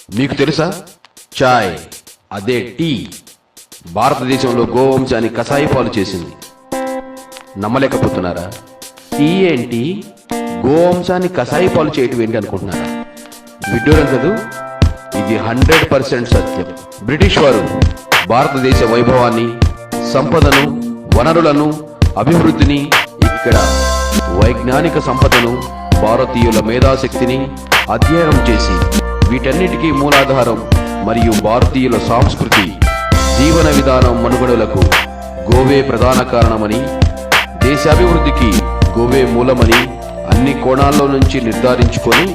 మీకు తెలుసా, చాయ్ అదే టీ భారతదేశంలో గోవంశాన్ని కసాయి పాలు చేసింది. నమ్మలేకపోతున్నారా? టీ ఏంటి, గోవంశాన్ని కసాయి పాలు చేయటం ఏంటి అనుకుంటున్నారా? విడ్డూరం కదూ. ఇది 100% సత్యం. బ్రిటిష్ వారు భారతదేశ వైభవాన్ని, సంపదను, వనరులను, అభివృద్ధిని, ఇక్కడ వైజ్ఞానిక సంపదను, భారతీయుల మేధాశక్తిని అధ్యయనం చేసి వీటన్నిటికీ మూలాధారం మరియు భారతీయుల సంస్కృతి, జీవన విధానం మనుగడలకు గోవే ప్రధాన కారణమని, దేశాభివృద్ధికి గోవే మూలమని అన్ని కోణాల్లో నుంచి నిర్ధారించుకొని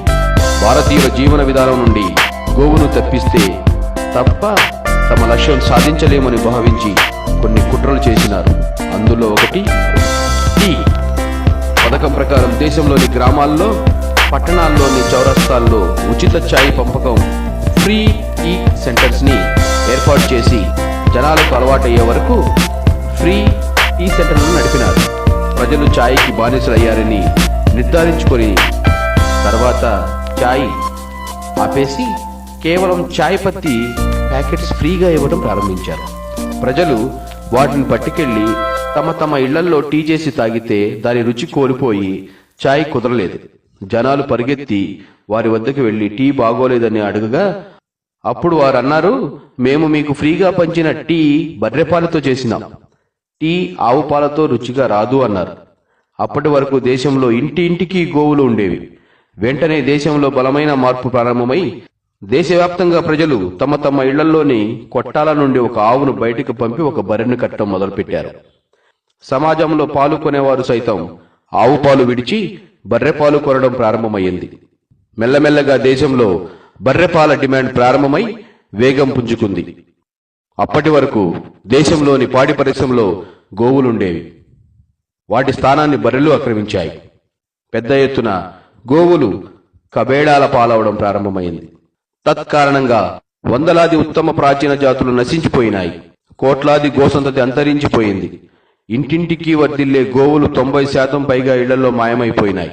భారతీయుల జీవన విధానం నుండి గోవును తప్పిస్తే తప్ప తమ లక్ష్యం సాధించలేమని భావించి కొన్ని కుట్రలు చేసినారు. అందులో ఒకటి టీ పథకం ప్రకారం దేశంలోని గ్రామాల్లో, పట్టణాల్లోని చౌరస్తాల్లో ఉచిత ఛాయ్ పంపకం, ఫ్రీ టీ సెంటర్స్ని ఏర్పాటు చేసి జనాలకు అలవాటయ్యే వరకు ఫ్రీ టీ సెంటర్లను నడిపినారు. ప్రజలు ఛాయ్కి బానిసలయ్యారని నిర్ధారించుకొని తర్వాత ఛాయ్ ఆపేసి కేవలం ఛాయ్ పత్తి ప్యాకెట్స్ ఫ్రీగా ఇవ్వడం ప్రారంభించారు. ప్రజలు వాటిని పట్టుకెళ్లి తమ తమ ఇళ్లల్లో టీ చేసి తాగితే దాని రుచి కోల్పోయి ఛాయ్ కుదరలేదు. జనాలు పరిగెత్తి వారి వద్దకు వెళ్లి టీ బాగోలేదని అడగగా అప్పుడు వారు అన్నారు, మేము మీకు ఫ్రీగా పంచిన టీ బర్రెపాలతో చేసినాం, టీ ఆవు పాలతో రుచిగా రాదు అన్నారు. అప్పటి వరకు దేశంలో ఇంటింటికి గోవులు ఉండేవి. వెంటనే దేశంలో బలమైన మార్పు ప్రారంభమై దేశవ్యాప్తంగా ప్రజలు తమ తమ ఇళ్లలోని కొట్టాల నుండి ఒక ఆవును బయటకు పంపి ఒక బర్రెను కట్టడం మొదలుపెట్టారు. సమాజంలో పాలు కొనేవారు సైతం ఆవు పాలు విడిచి బర్రెపాలు కొనడం ప్రారంభమైంది. మెల్లమెల్లగా దేశంలో బర్రెపాల డిమాండ్ ప్రారంభమై వేగం పుంజుకుంది. అప్పటి వరకు దేశంలోని పాడి పరిశ్రమలో గోవులుండేవి. వాటి స్థానాన్ని బర్రెలు ఆక్రమించాయి. పెద్ద ఎత్తున గోవులు కబేళాల పాలవడం ప్రారంభమైంది. తత్కారణంగా వందలాది ఉత్తమ ప్రాచీన జాతులు నశించిపోయినాయి. కోట్లాది గోసంతతి అంతరించిపోయింది. ఇంటింటికి వర్ధిల్లే గోవులు 90% పైగా ఇళ్లలో మాయమైపోయినాయి.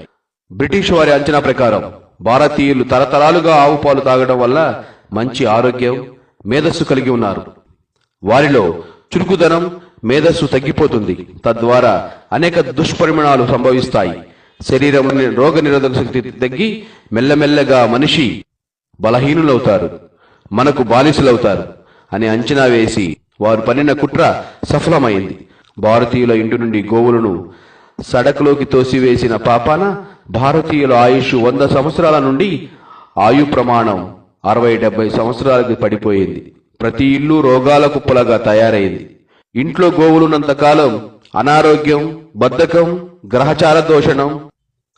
బ్రిటిష్ వారి అంచనా ప్రకారం భారతీయులు తరతరాలుగా ఆవు పాలు తాగడం వల్ల మంచి ఆరోగ్యం, మేధస్సు కలిగి ఉన్నారు. వారిలో చురుకుదనం, మేధస్సు తగ్గిపోతుంది. తద్వారా అనేక దుష్పరిణామాలు సంభవిస్తాయి. శరీరం రోగ నిరోధక శక్తి తగ్గి మెల్లమెల్లగా మనిషి బలహీనులవుతారు, మనకు బానిసలవుతారు అని అంచనా వేసి వారు పన్నిన కుట్ర సఫలమైంది. భారతీయుల ఇంటి నుండి గోవులను సడకులోకి తోసివేసిన పాపాన భారతీయుల ఆయుష్ 100 సంవత్సరాల నుండి ఆయు ప్రమాణం 60-70 సంవత్సరాలకు పడిపోయింది. ప్రతి ఇల్లు రోగాల కుప్పలుగా తయారైంది. ఇంట్లో గోవులున్నంతకాలం అనారోగ్యం, బద్ధకం, గ్రహచార దోషణం,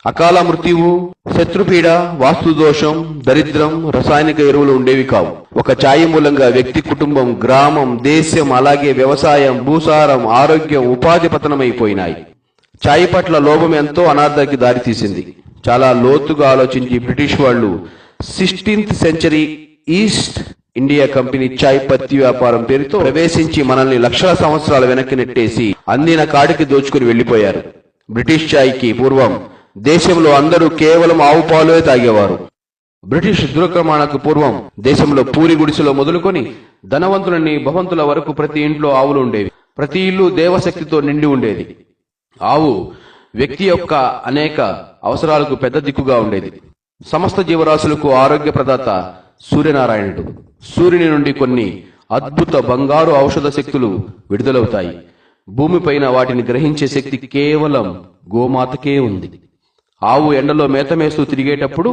అకాల మృత్యువు, శత్రుపీడ, వాస్తు దోషం, దరిద్రం, రసాయనిక ఎరువులు ఉండేవి కావు. ఒక ఛాయ్ మూలంగా వ్యక్తి, కుటుంబం, గ్రామం, దేశం, అలాగే వ్యవసాయం, భూసారం, ఆరోగ్యం, ఉపాధి పతనమైపోయినాయి. ఛాయ్ పట్ల లోభం ఎంతో అనార్థానికి దారితీసింది. చాలా లోతుగా ఆలోచించి బ్రిటిష్ వాళ్ళు 16th century East India company ఛాయ్ పత్తి వ్యాపారం పేరుతో ప్రవేశించి మనల్ని లక్షల సంవత్సరాల వెనక్కి నెట్టేసి అందిన కాడికి దోచుకుని వెళ్లిపోయారు. బ్రిటిష్ ఛాయ్కి పూర్వం దేశంలో అందరూ కేవలం ఆవు పాలే తాగేవారు. బ్రిటిష్ దురాక్రమణకు పూర్వం దేశంలో పూరి గుడిసెలో మొదలుకొని ధనవంతులని భవంతుల వరకు ప్రతి ఇంట్లో ఆవులు ఉండేవి. ప్రతి ఇల్లు దేవశక్తితో నిండి ఉండేది. ఆవు వ్యక్తి యొక్క అనేక అవసరాలకు పెద్ద దిక్కుగా ఉండేది. సమస్త జీవరాశులకు ఆరోగ్య ప్రదాత సూర్యనారాయణుడు. సూర్యుని నుండి కొన్ని అద్భుత బంగారు ఔషధ శక్తులు విడుదలవుతాయి. భూమిపైన వాటిని గ్రహించే శక్తి కేవలం గోమాతకే ఉంది. ఆవు ఎండలో మేతమేస్తూ తిరిగేటప్పుడు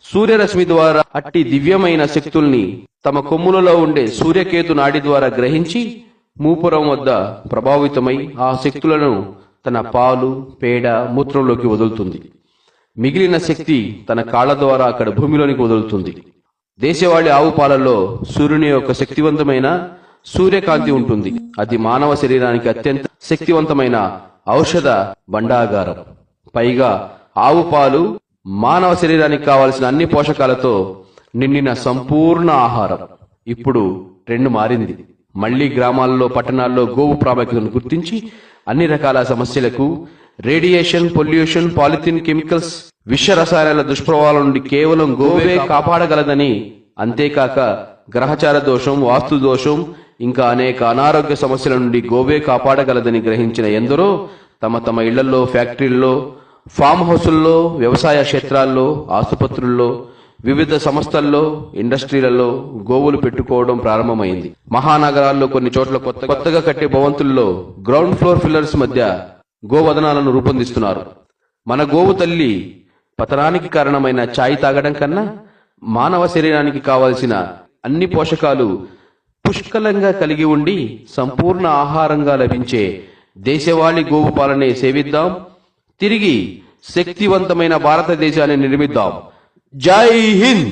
సూర్యరశ్మి ద్వారా అట్టి దివ్యమైన శక్తుల్ని తమ కొమ్ములలో ఉండే సూర్యకేతు నాడి ద్వారా గ్రహించి మూపురం వద్ద ప్రభావితమై ఆ శక్తులను తన పాలు, పేడ, మూత్రంలోకి వదులుతుంది. మిగిలిన శక్తి తన కాళ్ల ద్వారా అక్కడ భూమిలోనికి వదులుతుంది. దేశవాళీ ఆవు పాలల్లో సూర్యుని యొక్క శక్తివంతమైన సూర్యకాంతి ఉంటుంది. అది మానవ శరీరానికి అత్యంత శక్తివంతమైన ఔషధ భండాగారం. పైగా ఆవు పాలు మానవ శరీరానికి కావలసిన అన్ని పోషకాలతో నిండిన సంపూర్ణ ఆహారం. ఇప్పుడు ట్రెండ్ మారింది. మళ్లీ గ్రామాల్లో, పట్టణాల్లో గోవు ప్రాముఖ్యతను గుర్తించి అన్ని రకాల సమస్యలకు రేడియేషన్, పొల్యూషన్, పాలిథిన్, కెమికల్స్, విష రసాయనాల దుష్ప్రభావాల నుండి కేవలం గోవే కాపాడగలదని అంతేకాక గ్రహచార దోషం, వాస్తు దోషం, ఇంకా అనేక అనారోగ్య సమస్యల నుండి గోవే కాపాడగలదని గ్రహించిన ఎందరో తమ తమ ఇళ్లలో, ఫ్యాక్టరీల్లో, ఫామ్ హౌసుల్లో, వ్యవసాయ క్షేత్రాల్లో, ఆసుపత్రుల్లో, వివిధ సంస్థల్లో, ఇండస్ట్రీలలో గోవులు పెట్టుకోవడం ప్రారంభమైంది. మహానగరాల్లో కొన్ని చోట్ల కొత్తగా కట్టే భవంతుల్లో గ్రౌండ్ ఫ్లోర్ పిల్లర్స్ మధ్య గోవదనాలను రూపొందిస్తున్నారు. మన గోవు తల్లి పతనానికి కారణమైన ఛాయ్ తాగడం కన్నా మానవ శరీరానికి కావలసిన అన్ని పోషకాలు పుష్కలంగా కలిగి ఉండి సంపూర్ణ ఆహారంగా లభించే దేశవాళీ గోవు పాలనే సేవిద్దాం. తిరిగి శక్తివంతమైన భారతదేశాన్ని నిర్మిద్దాం. జై హింద్.